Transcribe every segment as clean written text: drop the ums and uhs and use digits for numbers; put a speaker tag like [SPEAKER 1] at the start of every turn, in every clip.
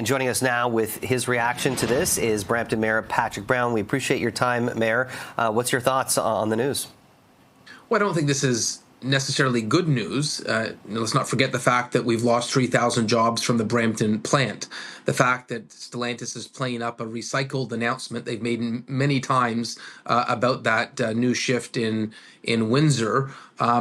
[SPEAKER 1] And joining us now with his reaction to this is Brampton Mayor Patrick Brown. We appreciate your time, Mayor. What's your thoughts on the news?
[SPEAKER 2] Well, I don't think this is necessarily good news. Let's not forget the fact that we've lost 3,000 jobs from the Brampton plant. The fact that Stellantis is playing up a recycled announcement they've made many times about that new shift in Windsor.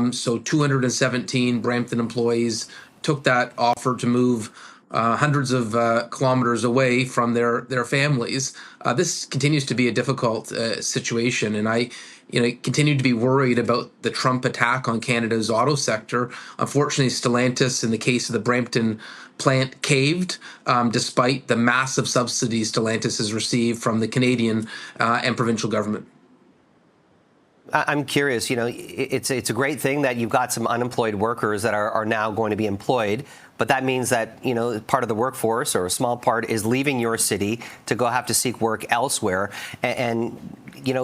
[SPEAKER 2] So 217 Brampton employees took that offer to move hundreds of kilometers away from their families. This continues to be a difficult situation, and I continue to be worried about the Trump attack on Canada's auto sector. Unfortunately, Stellantis, in the case of the Brampton plant, caved despite the massive subsidies Stellantis has received from the Canadian and provincial government.
[SPEAKER 1] I'm curious, it's a great thing that you've got some unemployed workers that are now going to be employed, but that means that, part of the workforce, or a small part, is leaving your city to go have to seek work elsewhere. And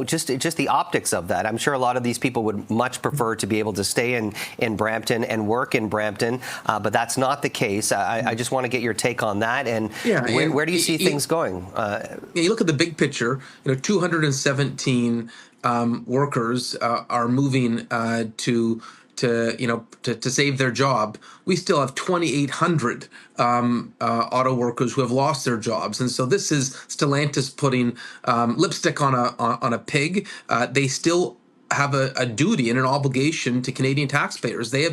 [SPEAKER 1] just the optics of that. I'm sure a lot of these people would much prefer to be able to stay in Brampton and work in Brampton, but that's not the case. I just want to get your take on that. And where do you see things going?
[SPEAKER 2] You look at the big picture, 217 workers are moving to save their job. We still have 2,800 auto workers who have lost their jobs, and so this is Stellantis putting lipstick on a pig. They still have a duty and an obligation to Canadian taxpayers. They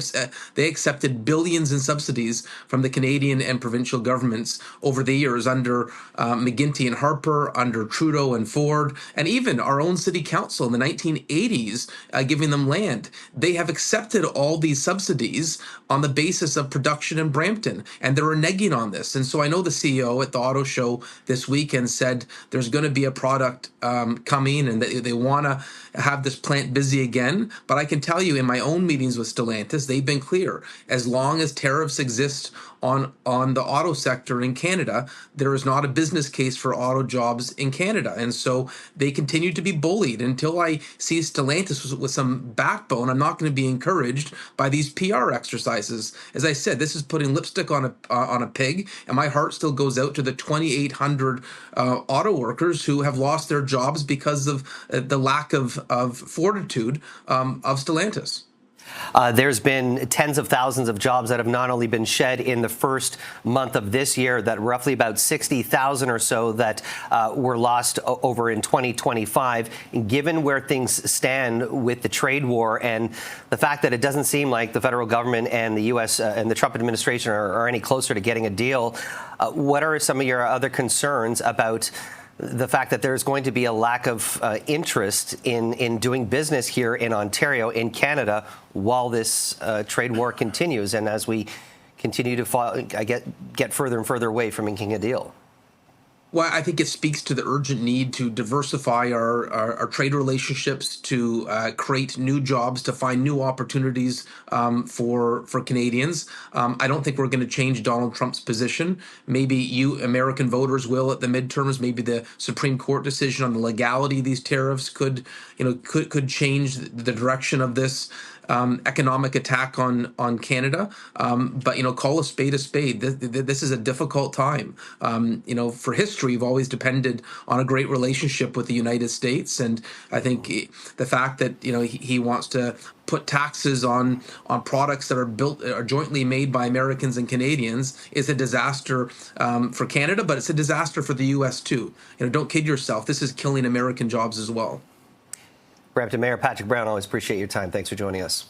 [SPEAKER 2] accepted billions in subsidies from the Canadian and provincial governments over the years under McGuinty and Harper, under Trudeau and Ford, and even our own city council in the 1980s, giving them land. They have accepted all these subsidies on the basis of production in Brampton, and they're reneging on this. And so I know the CEO at the auto show this weekend said there's going to be a product coming, and they want to have this plant busy again. But I can tell you, in my own meetings with Stellantis, they've been clear. As long as tariffs exist on the auto sector in Canada, there is not a business case for auto jobs in Canada. And so they continue to be bullied. Until I see Stellantis with some backbone, I'm not going to be encouraged by these PR exercises. As I said, this is putting lipstick on a pig, and my heart still goes out to the 2,800 auto workers who have lost their jobs because of the lack of fortitude of Stellantis.
[SPEAKER 1] There's been tens of thousands of jobs that have not only been shed in the first month of this year, that roughly about 60,000 or so that were lost over in 2025. Given where things stand with the trade war and the fact that it doesn't seem like the federal government and the U.S. And the Trump administration are any closer to getting a deal, what are some of your other concerns about the fact that there's going to be a lack of interest in doing business here in Ontario, in Canada, while this trade war continues, and as we continue to get further and further away from making a deal?
[SPEAKER 2] Well, I think it speaks to the urgent need to diversify our trade relationships, to create new jobs, to find new opportunities for Canadians. I don't think we're going to change Donald Trump's position. Maybe you American voters will at the midterms. Maybe the Supreme Court decision on the legality of these tariffs could change the direction of this economic attack on Canada. But call a spade a spade. This is a difficult time. For history, we've always depended on a great relationship with the United States, and I think the fact that he wants to put taxes on products that are jointly made by Americans and Canadians is a disaster for Canada, but it's a disaster for the U.S. too. Don't kid yourself. This is killing American jobs as well.
[SPEAKER 1] Brampton Mayor Patrick Brown, always appreciate your time. Thanks for joining us.